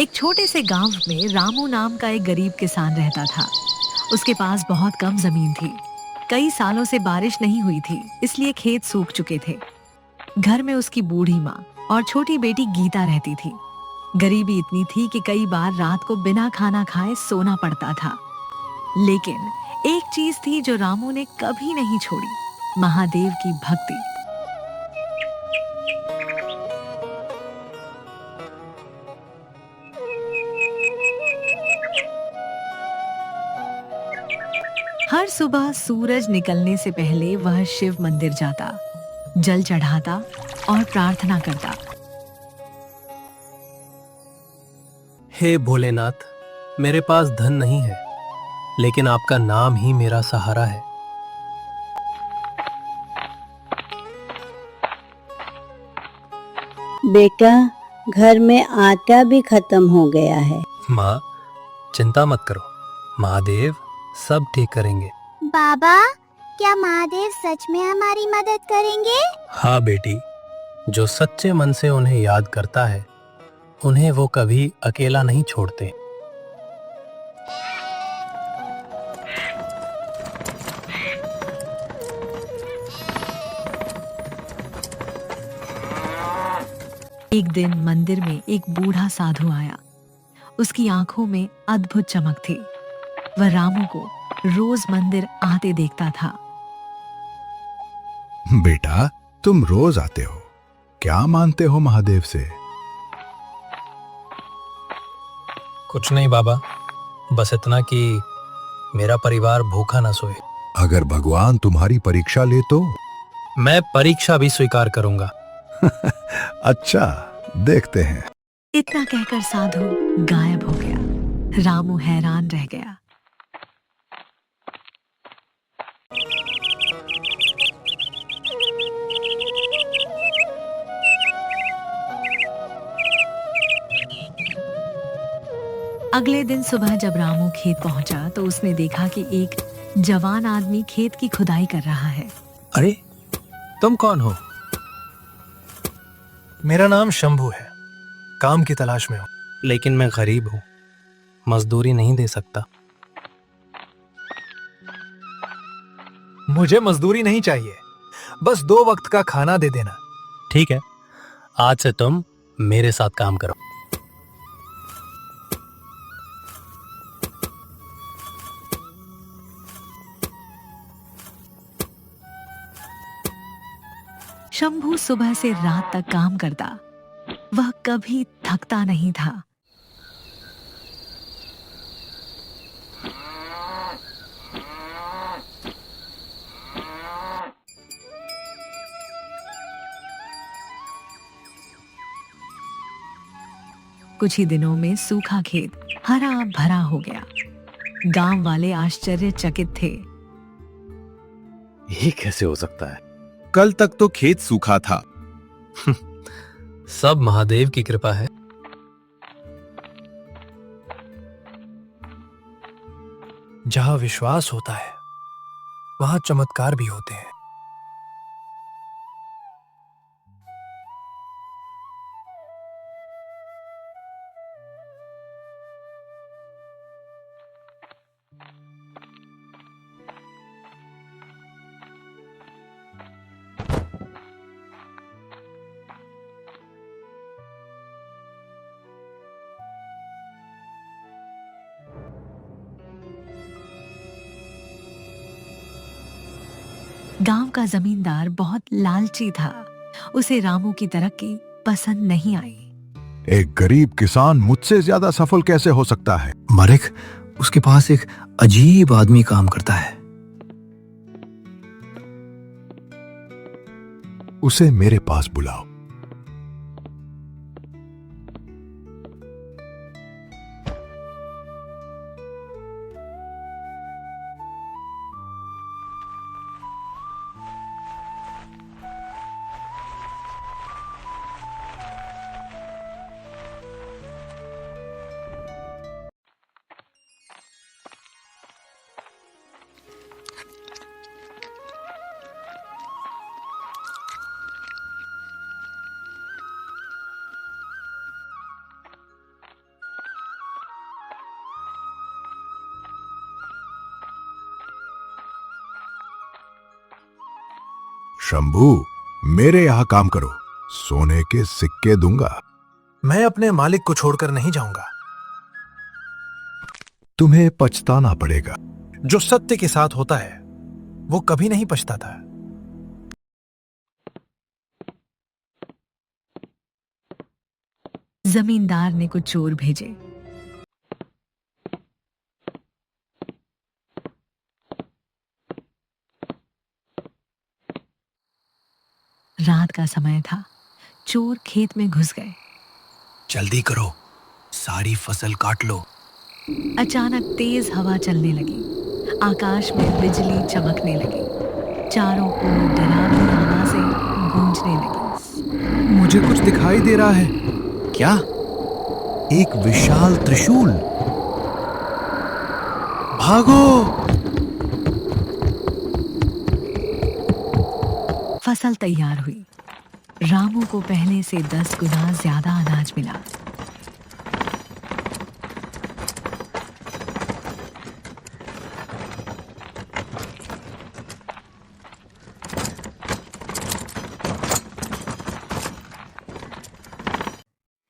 एक छोटे से गांव में रामू नाम का एक गरीब किसान रहता था। उसके पास बहुत कम जमीन थी। कई सालों से बारिश नहीं हुई थी, इसलिए खेत सूख चुके थे। घर में उसकी बूढ़ी माँ और छोटी बेटी गीता रहती थी। गरीबी इतनी थी कि कई बार रात को बिना खाना खाए सोना पड़ता था। लेकिन एक चीज थी जो रामू ने कभी नहीं छोड़ी, महादेव की भक्ति। हर सुबह सूरज निकलने से पहले वह शिव मंदिर जाता, जल चढ़ाता और प्रार्थना करता। हे भोलेनाथ, मेरे पास धन नहीं है, लेकिन आपका नाम ही मेरा सहारा है। बेटा, घर में आटा भी खत्म हो गया है। माँ, चिंता मत करो, महादेव सब ठीक करेंगे। बाबा, क्या महादेव सच में हमारी मदद करेंगे? हाँ बेटी, जो सच्चे मन से उन्हें याद करता है, उन्हें वो कभी अकेला नहीं छोड़ते। एक दिन मंदिर में एक बूढ़ा साधु आया। उसकी आंखों में अद्भुत चमक थी। वह रामू को रोज मंदिर आते देखता था। बेटा, तुम रोज आते हो, क्या मानते हो महादेव से? कुछ नहीं बाबा, बस इतना कि मेरा परिवार भूखा ना सोए। अगर भगवान तुम्हारी परीक्षा ले तो? मैं परीक्षा भी स्वीकार करूंगा। अच्छा, देखते हैं। इतना कहकर साधु गायब हो गया। रामू हैरान रह गया। अगले दिन सुबह जब रामू खेत पहुंचा तो उसने देखा कि एक जवान आदमी खेत की खुदाई कर रहा है। अरे, तुम कौन हो? मेरा नाम शंभू है, काम की तलाश में हूं, लेकिन मैं गरीब हूं, मजदूरी नहीं दे सकता। मुझे मजदूरी नहीं चाहिए, बस 2 वक्त का खाना दे देना। ठीक है, आज से तुम मेरे साथ काम करो। शंभू सुबह से रात तक काम करता। वह कभी थकता नहीं था। कुछ ही दिनों में सूखा खेत हरा भरा हो गया। गांव वाले आश्चर्यचकित थे। ये कैसे हो सकता है? कल तक तो खेत सूखा था। सब महादेव की कृपा है। जहां विश्वास होता है, वहां चमत्कार भी होते हैं। गांव का जमींदार बहुत लालची था। उसे रामू की तरक्की पसंद नहीं आई। एक गरीब किसान मुझसे ज्यादा सफल कैसे हो सकता है? मालिक, उसके पास एक अजीब आदमी काम करता है। उसे मेरे पास बुलाओ। शंभू, मेरे यहाँ काम करो, सोने के सिक्के दूंगा। मैं अपने मालिक को छोड़कर नहीं जाऊंगा। तुम्हें पछताना पड़ेगा। जो सत्य के साथ होता है वो कभी नहीं पछताता। जमींदार ने कुछ चोर भेजे। रात का समय था। चोर खेत में घुस गए। जल्दी करो, सारी फसल काट लो। अचानक तेज हवा चलने लगी। आकाश में बिजली चमकने लगी। चारों ओर डरावनी आवाजें गूंजने लगी। मुझे कुछ दिखाई दे रहा है। क्या? एक विशाल त्रिशूल। भागो! फसल तैयार हुई। रामू को पहले से 10 गुना ज्यादा अनाज मिला।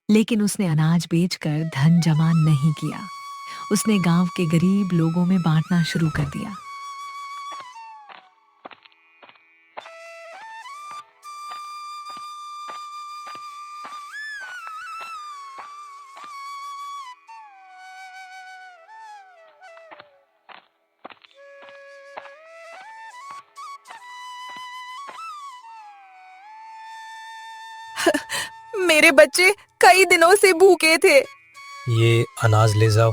लेकिन उसने अनाज बेचकर धन जमा नहीं किया। उसने गांव के गरीब लोगों में बांटना शुरू कर दिया। मेरे बच्चे कई दिनों से भूखे थे। ये अनाज ले जाओ।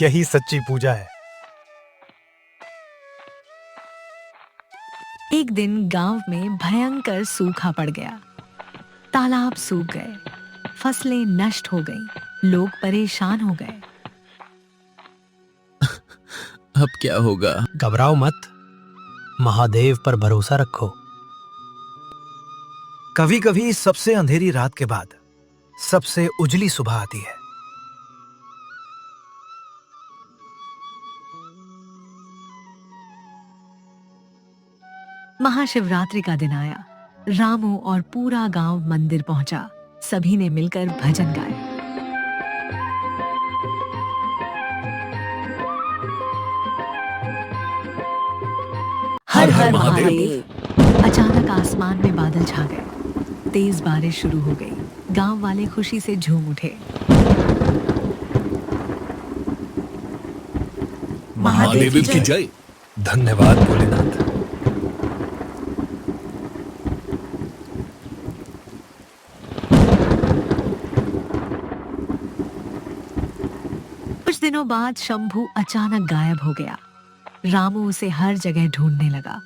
यही सच्ची पूजा है। एक दिन गांव में भयंकर सूखा पड़ गया। तालाब सूख गए, फसलें नष्ट हो गईं, लोग परेशान हो गए। अब क्या होगा? घबराओ मत, महादेव पर भरोसा रखो। कभी कभी सबसे अंधेरी रात के बाद सबसे उजली सुबह आती है। महाशिवरात्रि का दिन आया। रामू और पूरा गांव मंदिर पहुंचा। सभी ने मिलकर भजन गाए। हर हर महादेव। अचानक आसमान में बादल छा गए। तेज बारिश शुरू हो गई। गांव वाले खुशी से झूम उठे। महादेव की जय। धन्यवाद भोलेनाथ। कुछ दिनों बाद शंभू अचानक गायब हो गया। रामू उसे हर जगह ढूंढने लगा।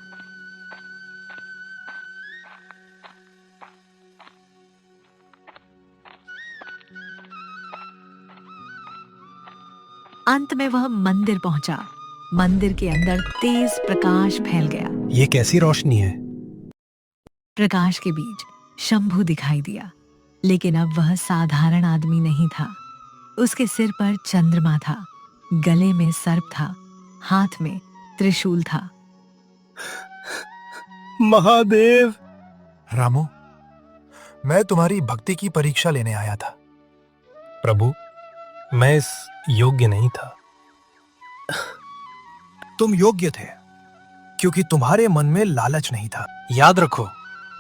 अंत में वह मंदिर पहुंचा। मंदिर के अंदर तेज प्रकाश फैल गया। ये कैसी रोशनी है? प्रकाश के बीच शंभू दिखाई दिया, लेकिन अब वह साधारण आदमी नहीं था। उसके सिर पर चंद्रमा था, गले में सर्प था, हाथ में त्रिशूल था। महादेव! रामू, मैं तुम्हारी भक्ति की परीक्षा लेने आया था। प्रभु, मैं इस योग्य नहीं था। तुम योग्य थे क्योंकि तुम्हारे मन में लालच नहीं था। याद रखो,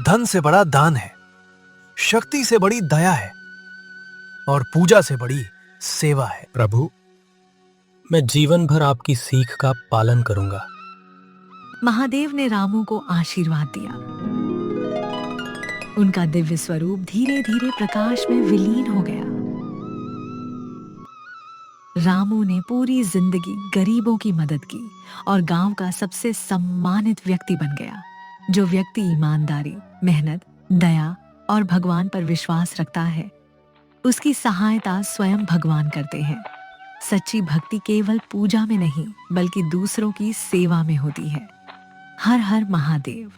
धन से बड़ा दान है, शक्ति से बड़ी दया है और पूजा से बड़ी सेवा है। प्रभु, मैं जीवन भर आपकी सीख का पालन करूंगा। महादेव ने रामू को आशीर्वाद दिया। उनका दिव्य स्वरूप धीरे धीरे प्रकाश में विलीन हो गया। रामू ने पूरी जिंदगी गरीबों की मदद की और गांव का सबसे सम्मानित व्यक्ति बन गया। जो व्यक्ति ईमानदारी, मेहनत, दया और भगवान पर विश्वास रखता है, उसकी सहायता स्वयं भगवान करते हैं। सच्ची भक्ति केवल पूजा में नहीं, बल्कि दूसरों की सेवा में होती है। हर हर महादेव।